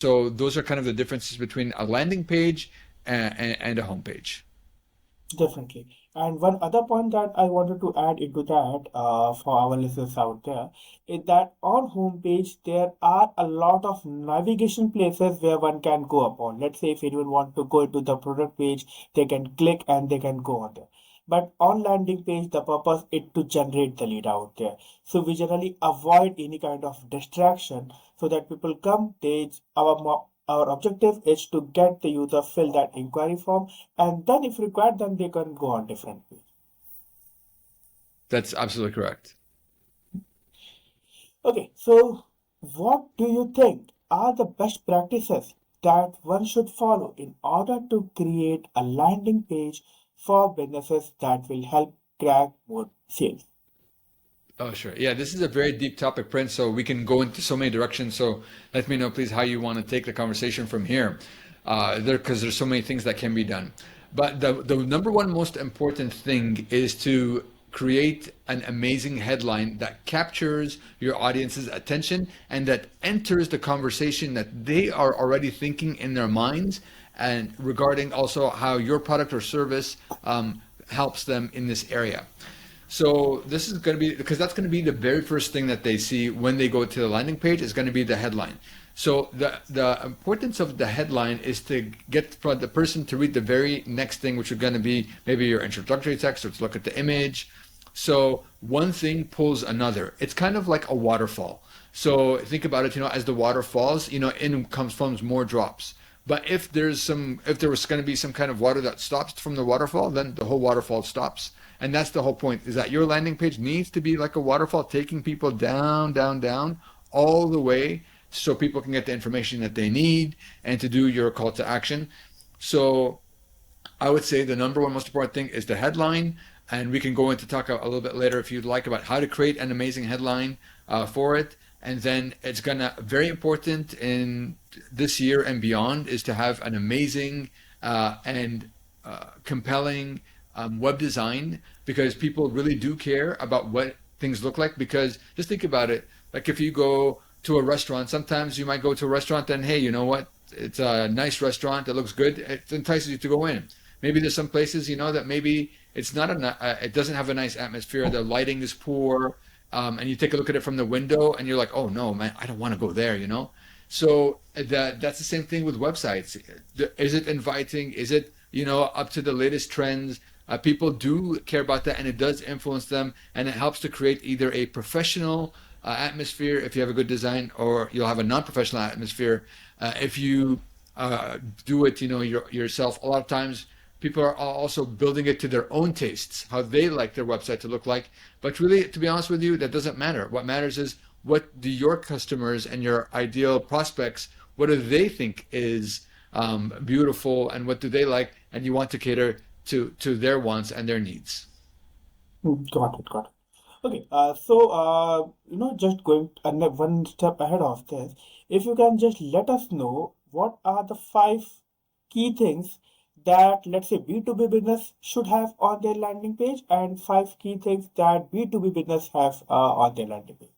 So those are kind of the differences between a landing page and a homepage. Definitely. And one other point that I wanted to add into that for our listeners out there is that on homepage there are a lot of navigation places where one can go upon. Let's say if anyone want to go to the product page, they can click and they can go on there. But on landing page, the purpose is to generate the lead out there. So we generally avoid any kind of distraction so that people come, our objective is to get the user fill that inquiry form, and then if required, then they can go on different page. That's absolutely correct. Okay, so what do you think are the best practices that one should follow in order to create a landing page for businesses that will help crack more sales? Oh, sure. Yeah, this is a very deep topic, Prince, so we can go into so many directions. So let me know, please, how you want to take the conversation from here. Because there's so many things that can be done. But the number one most important thing is to create an amazing headline that captures your audience's attention and that enters the conversation that they are already thinking in their minds, and regarding also how your product or service helps them in this area. So this is going to be, because that's going to be the very first thing that they see when they go to the landing page, is going to be the headline. So the importance of the headline is to get the person to read the very next thing, which is going to be maybe your introductory text, or to look at the image. So one thing pulls another. It's kind of like a waterfall. So think about it, as the water falls, in comes more drops. But if there was going to be some kind of water that stops from the waterfall, then the whole waterfall stops. And that's the whole point, is that your landing page needs to be like a waterfall, taking people down, down, down, all the way, so people can get the information that they need and to do your call to action. So I would say the number one most important thing is the headline, and we can go into talk a little bit later if you'd like about how to create an amazing headline for it. And then it's gonna, very important in this year and beyond, is to have an amazing and compelling web design, because people really do care about what things look like. Because just think about it, like if you go to a restaurant, sometimes you might go to a restaurant and, hey, you know what? It's a nice restaurant. It looks good. It entices you to go in. Maybe there's some places, that maybe it's not it doesn't have a nice atmosphere. The lighting is poor, and you take a look at it from the window, and you're like, oh no, man, I don't want to go there. So that's the same thing with websites. Is it inviting? Is it up to the latest trends? People do care about that, and it does influence them, and it helps to create either a professional atmosphere if you have a good design, or you'll have a non-professional atmosphere if you do it, yourself. A lot of times, people are also building it to their own tastes, how they like their website to look like. But really, to be honest with you, that doesn't matter. What matters is, what do your customers and your ideal prospects, what do they think is beautiful, and what do they like, and you want to cater to their wants and their needs. Got it, got it. Okay, so just going one step ahead of this, if you can just let us know what are the five key things that, let's say, B2B business should have on their landing page, and five key things that B2B business have on their landing page.